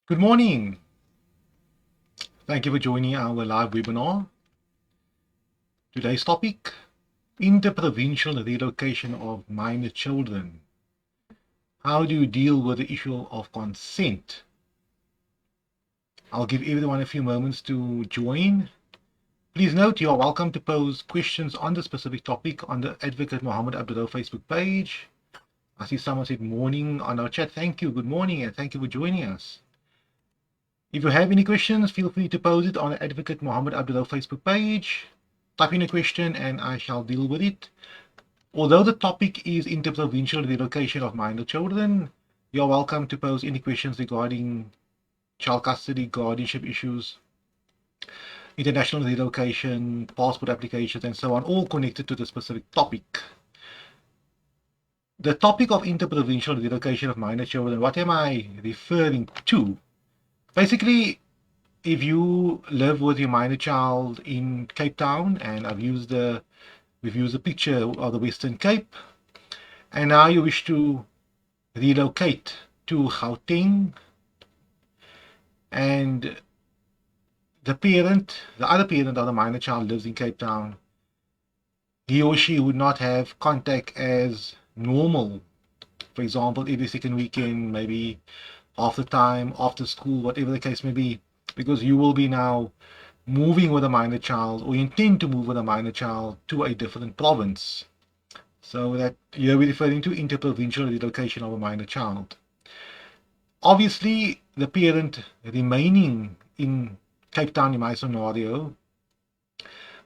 Good morning. Thank you for joining our live webinar. Today's topic, interprovincial relocation of minor children. How do you deal with the issue of consent? I'll give everyone a few moments to join. Please note you are welcome to pose questions on the specific topic on the Advocate Mohammed Abduroaf Facebook page. I see someone said morning on our chat. Thank you. Good morning and thank you for joining us. If you have any questions, feel free to pose it on the Advocate Mohammed Abduroaf Facebook page. Type in a question and I shall deal with it. Although the topic is interprovincial relocation of minor children, you're welcome to pose any questions regarding child custody, guardianship issues, international relocation, passport applications, and so on, all connected to the specific topic. The topic of interprovincial relocation of minor children, what am I referring to? Basically, if you live with your minor child in Cape Town, and we've used a picture of the Western Cape, and now you wish to relocate to Gauteng, and the other parent of the minor child lives in Cape Town, he or she would not have contact as normal. For example, every second weekend, maybe half the time, after school, whatever the case may be, because you will be now moving with a minor child, or intend to move with a minor child to a different province. So that here we're referring to interprovincial relocation of a minor child. Obviously, the parent remaining in Cape Town in my scenario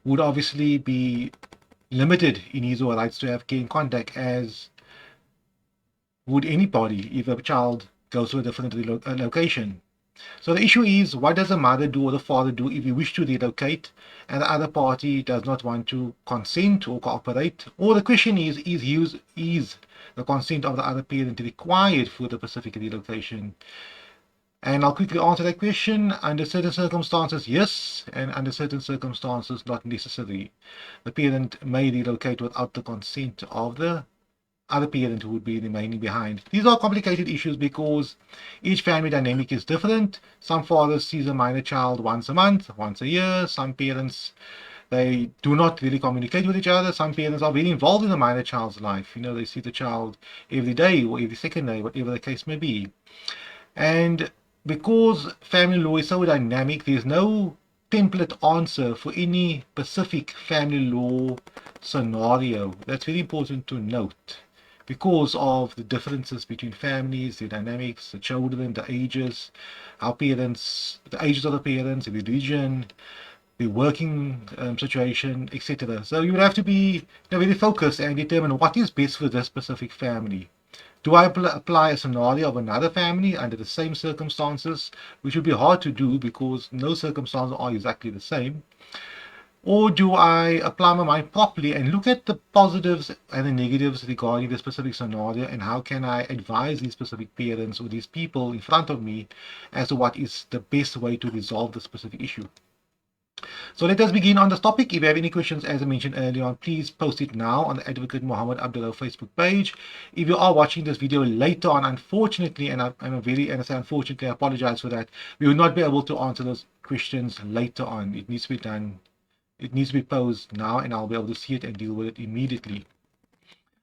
would obviously be limited in his or her rights to have care and contact, as would anybody if a child goes to a different location. So the issue is, what does the mother do or the father do if you wish to relocate and the other party does not want to consent or cooperate? Or the question is the consent of the other parent required for the specific relocation? And I'll quickly answer that question. Under certain circumstances, yes, and under certain circumstances, not necessary. The parent may relocate without the consent of the other parent who would be remaining behind. These are complicated issues because each family dynamic is different. Some fathers see a minor child once a month, once a year. Some parents, they do not really communicate with each other. Some parents are very involved in the minor child's life. They see the child every day or every second day, whatever the case may be. And because family law is so dynamic, there's no template answer for any specific family law scenario. That's very important to note, because of the differences between families, the dynamics, the children, the ages, the ages of the parents, the religion, the working situation, etc. So you would have to be very focused and determine what is best for this specific family. Do I apply a scenario of another family under the same circumstances, which would be hard to do because no circumstances are exactly the same? Or do I apply my mind properly and look at the positives and the negatives regarding the specific scenario, and how can I advise these specific parents or these people in front of me as to what is the best way to resolve the specific issue? So let us begin on this topic. If you have any questions, as I mentioned earlier on, please post it now on the Advocate Mohammed Abduroaf Facebook page. If you are watching this video later on, unfortunately, and I say unfortunately, I apologize for that, we will not be able to answer those questions later on. It needs to be done. It needs to be posed now, and I'll be able to see it and deal with it immediately.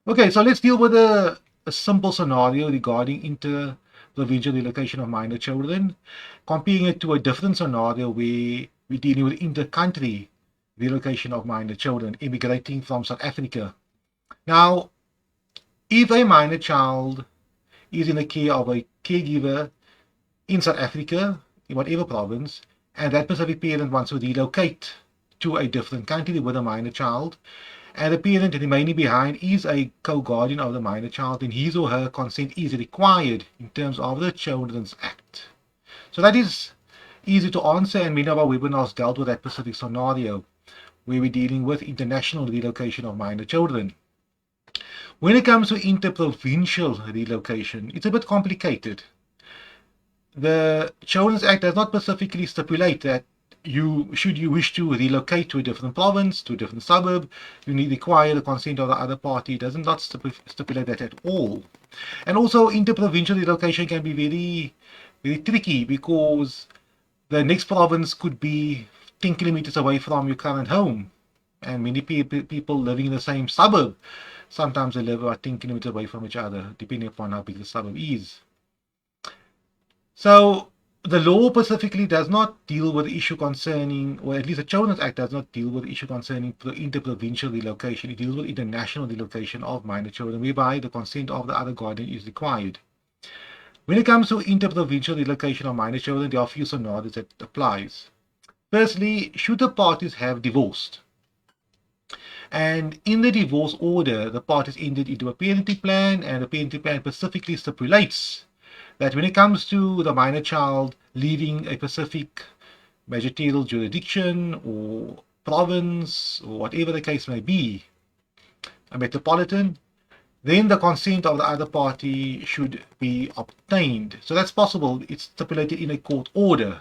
Okay, so let's deal with a simple scenario regarding interprovincial relocation of minor children, comparing it to a different scenario where we're dealing with inter-country relocation of minor children immigrating from South Africa. Now, if a minor child is in the care of a caregiver in South Africa, in whatever province, and that specific parent wants to relocate to a different country with a minor child, and the parent remaining behind is a co-guardian of the minor child, then his or her consent is required in terms of the Children's Act. So that is easy to answer, and many of our webinars dealt with that specific scenario where we're dealing with international relocation of minor children. When it comes to interprovincial relocation, it's a bit complicated. The Children's Act does not specifically stipulate that should you wish to relocate to a different province, to a different suburb, you need to require the consent of the other party. It does not stipulate that at all. And also, interprovincial relocation can be very tricky because the next province could be 10 kilometers away from your current home. And many people living in the same suburb, sometimes they live about 10 kilometers away from each other, depending upon how big the suburb is. So the law specifically does not deal with the issue concerning, or at least the Children's Act does not deal with the issue concerning interprovincial relocation. It deals with international relocation of minor children, whereby the consent of the other guardian is required. When it comes to interprovincial relocation of minor children, there are a few scenarios that applies. Firstly, should the parties have divorced? And in the divorce order, the parties entered into a parenting plan, and the parenting plan specifically stipulates that when it comes to the minor child leaving a specific magisterial jurisdiction or province or whatever the case may be, a metropolitan, then the consent of the other party should be obtained. So that's possible. It's stipulated in a court order.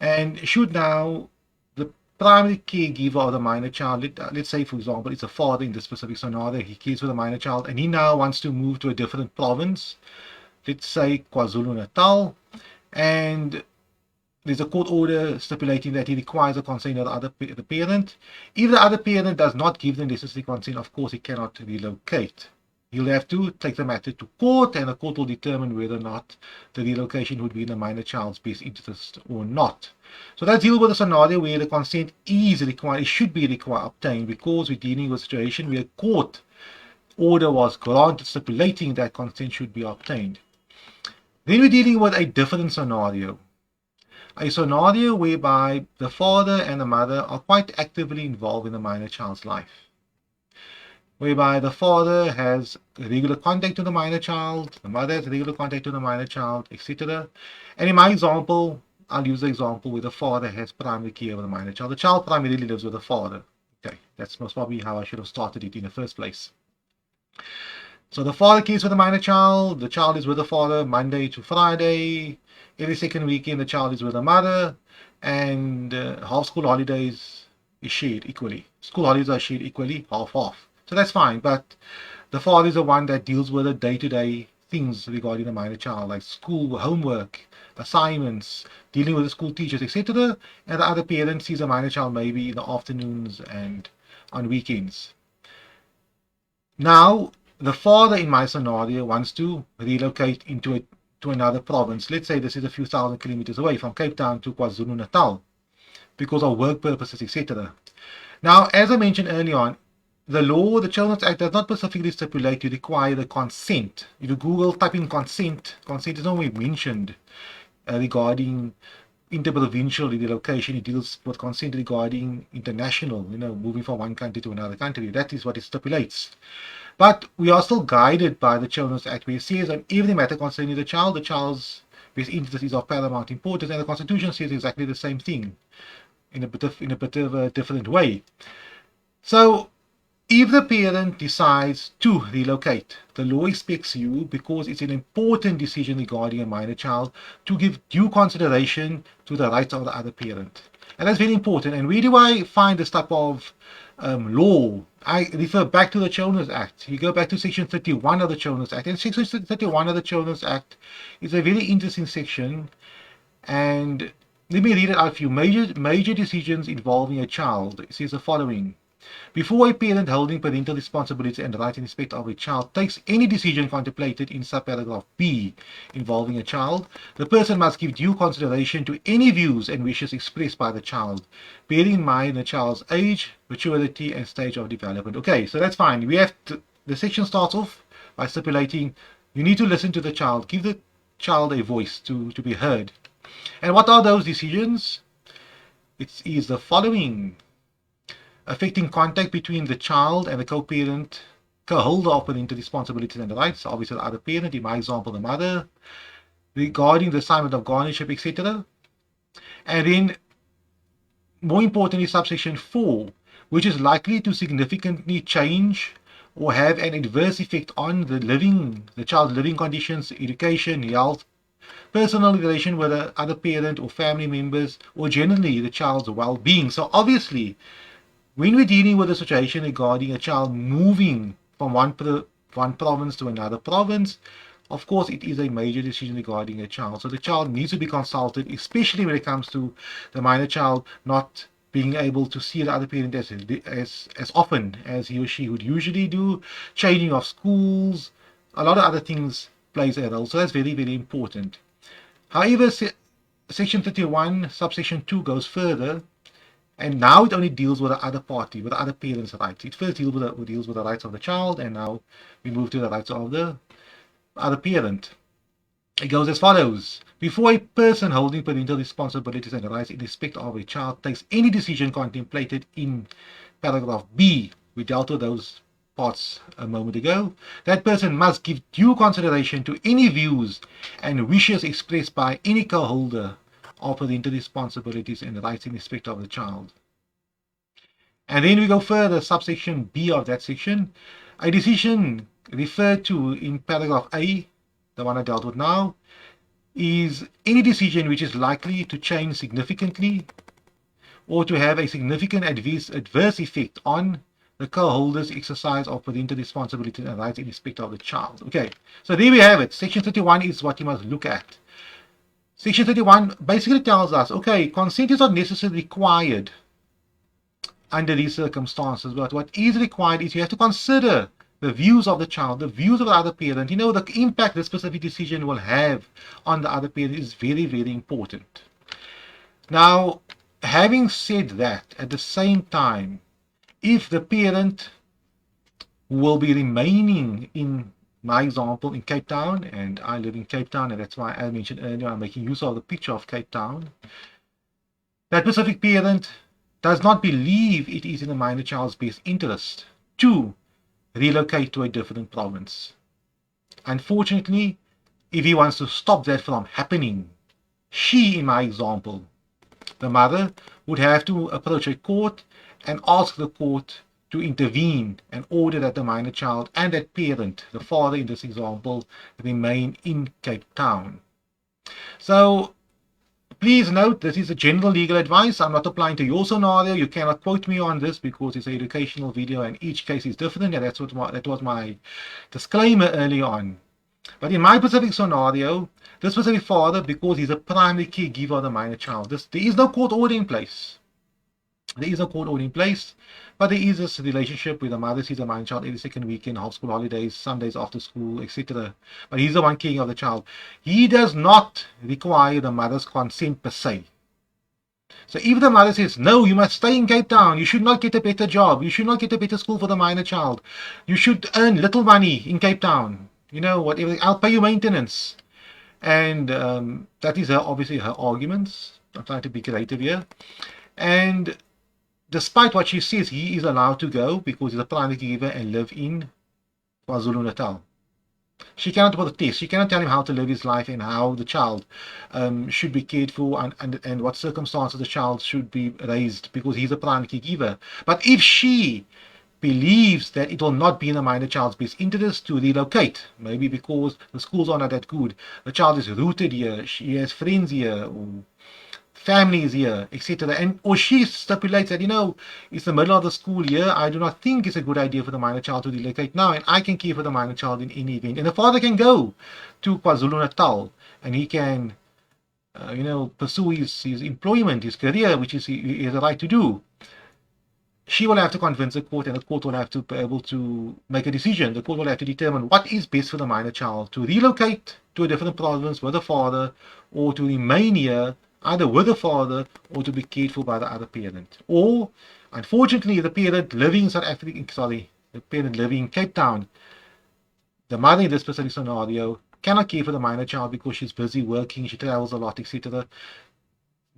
And should now the primary caregiver of the minor child, let's say, for example, it's a father in this specific scenario, he cares for the minor child, and he now wants to move to a different province, let's say KwaZulu-Natal, and there's a court order stipulating that he requires the consent of the parent. If the other parent does not give the necessary consent, of course, he cannot relocate. He'll have to take the matter to court, and the court will determine whether or not the relocation would be in the minor child's best interest or not. So let's deal with a scenario where the consent is required, it should be required, obtained, because we're dealing with a situation where a court order was granted stipulating that consent should be obtained. Then we're dealing with a different scenario. A scenario whereby the father and the mother are quite actively involved in the minor child's life, whereby the father has regular contact with the minor child, the mother has regular contact with the minor child, etc. And in my example, I'll use the example where the father has primary care of the minor child. The child primarily lives with the father. Okay, that's most probably how I should have started it in the first place. So the father cares for the minor child. The child is with the father Monday to Friday. Every second weekend, the child is with the mother, and half school holidays is shared equally. School holidays are shared equally, half. So that's fine, but the father is the one that deals with the day-to-day things regarding the minor child, like school, homework, assignments, dealing with the school teachers, etc. And the other parent sees the minor child maybe in the afternoons and on weekends. Now, the father in my scenario wants to relocate to another province. Let's say this is a few thousand kilometers away from Cape Town to KwaZulu-Natal because of work purposes, etc. Now, as I mentioned earlier on, the law, the Children's Act, does not specifically stipulate you require the consent. If you Google, type in consent is nowhere mentioned regarding interprovincial relocation. It deals with consent regarding international, moving from one country to another country. That is what it stipulates. But we are still guided by the Children's Act, where it says on every matter concerning the child's best interest is of paramount importance, and the Constitution says exactly the same thing in a bit of a different way. So if the parent decides to relocate, the law expects you, because it's an important decision regarding a minor child, to give due consideration to the rights of the other parent. And that's very important. And where do I find this type of law? I refer back to the Children's Act. You go back to Section 31 of the Children's Act. And Section 31 of the Children's Act is a very interesting section. And let me read it out for you. Major decisions involving a child. It says the following. Before a parent holding parental responsibility and right in respect of a child takes any decision contemplated in subparagraph B involving a child, the person must give due consideration to any views and wishes expressed by the child, bearing in mind the child's age, maturity, and stage of development. Okay, so that's fine. The section starts off by stipulating you need to listen to the child, give the child a voice to be heard. And what are those decisions? It is the following. Affecting contact between the child and the co-parent, co-holder of parental responsibilities and rights, obviously the other parent, in my example the mother, regarding the assignment of guardianship, etc. And then, more importantly, subsection 4, which is likely to significantly change or have an adverse effect on the child's living conditions, education, health, personal relation with the other parent or family members, or generally the child's well-being. So obviously, when we're dealing with a situation regarding a child moving from one province to another province, of course, it is a major decision regarding a child. So the child needs to be consulted, especially when it comes to the minor child not being able to see the other parent as often as he or she would usually do, changing of schools, a lot of other things plays a role. So that's very, very important. However, Section 31, subsection 2 goes further, and now it only deals with the other party, with the other parent's rights. It first deals with the rights of the child, and now we move to the rights of the other parent. It goes as follows. Before a person holding parental responsibilities and rights in respect of a child takes any decision contemplated in paragraph B, we dealt with those parts a moment ago, that person must give due consideration to any views and wishes expressed by any co-holder of parental responsibilities and rights in respect of the child. And then we go further, subsection B of that section. A decision referred to in paragraph A, the one I dealt with now, is any decision which is likely to change significantly or to have a significant adverse effect on the co-holder's exercise of parental responsibility and rights in respect of the child. Okay, so there we have it. Section 31 is what you must look at. Section 31 basically tells us, okay, consent is not necessarily required under these circumstances, but what is required is you have to consider the views of the child, the views of the other parent. You know, the impact this specific decision will have on the other parent is very, very important. Now, having said that, at the same time, if the parent will be remaining in my example in Cape Town, and I live in Cape Town, and that's why I mentioned earlier I'm making use of the picture of Cape Town, that specific parent does not believe it is in the minor child's best interest to relocate to a different province. Unfortunately, if he wants to stop that from happening, she, in my example, the mother, would have to approach a court and ask the court to intervene and order that the minor child and that parent, the father in this example, remain in Cape Town. So please note, this is a general legal advice. I'm not applying to your scenario. You cannot quote me on this because it's an educational video and each case is different, and that was my disclaimer earlier on. But in my specific scenario, this specific father, because he's a primary caregiver of the minor child, there is no court order in place. There is no court order in place, but there is this relationship where the mother sees the minor child every second weekend, half school holidays, Sundays after school, etc. But he's the one caring of the child. He does not require the mother's consent per se. So if the mother says, no, you must stay in Cape Town, you should not get a better job, you should not get a better school for the minor child, you should earn little money in Cape Town, you know, whatever, I'll pay you maintenance. And that is obviously her arguments. I'm trying to be creative here. And despite what she says, he is allowed to go because he's a primary caregiver and live in KwaZulu-Natal. She cannot protest. She cannot tell him how to live his life and how the child should be cared for and what circumstances the child should be raised because he's a primary caregiver. But if she believes that it will not be in the minor child's best interest to relocate, maybe because the schools are not that good, the child is rooted here, she has friends here, or family is here, etc. And or she stipulates that, you know, it's the middle of the school year, I do not think it's a good idea for the minor child to relocate now, and I can care for the minor child in any event. And the father can go to KwaZulu-Natal and he can, you know, pursue his employment, his career, which is he has a right to do. She will have to convince the court, and the court will have to be able to make a decision. The court will have to determine what is best for the minor child, to relocate to a different province with the father, or to remain here either with the father or to be cared for by the other parent. Or, unfortunately, the parent living in the parent living in Cape Town, the mother in this specific scenario cannot care for the minor child because she's busy working, she travels a lot, etc.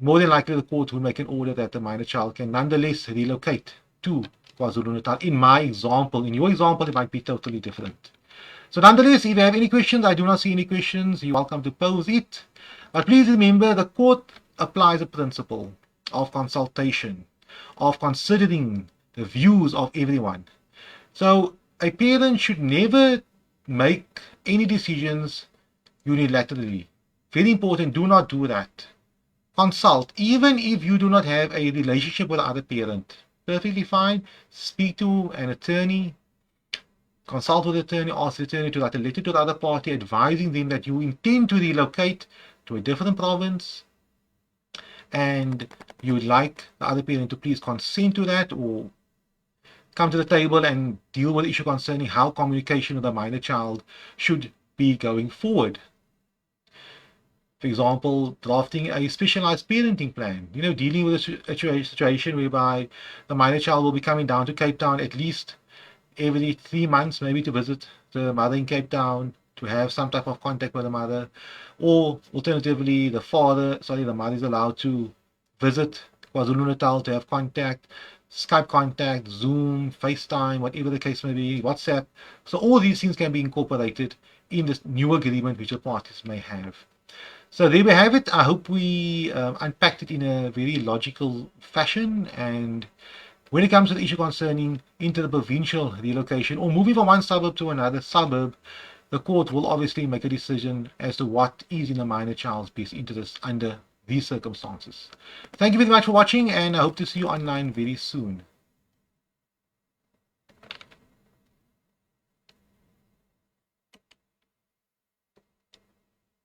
More than likely, the court will make an order that the minor child can nonetheless relocate to KwaZulu-Natal. In my example, in your example, it might be totally different. So nonetheless, if you have any questions, I do not see any questions, you're welcome to pose it. But please remember, the court applies a principle of consultation, of considering the views of everyone. So a parent should never make any decisions unilaterally. Very important, do not do that. Consult, even if you do not have a relationship with the other parent. Perfectly fine. Speak to an attorney. consult with the attorney, ask the attorney to write a letter to the other party advising them that you intend to relocate to a different province and you would like the other parent to please consent to that, or come to the table and deal with the issue concerning how communication with the minor child should be going forward. For example, drafting a specialized parenting plan, dealing with a situation whereby the minor child will be coming down to Cape Town at least every 3 months, maybe to visit the mother in Cape Town, to have some type of contact with the mother, or alternatively, the mother is allowed to visit KwaZulu-Natal to have contact, Skype contact, Zoom, FaceTime, whatever the case may be, WhatsApp. So all these things can be incorporated in this new agreement which the parties may have. So there we have it. I hope we unpacked it in a very logical fashion. And when it comes to the issue concerning interprovincial relocation or moving from one suburb to another suburb, the court will obviously make a decision as to what is in a minor child's best interest under these circumstances. Thank you very much for watching, and I hope to see you online very soon.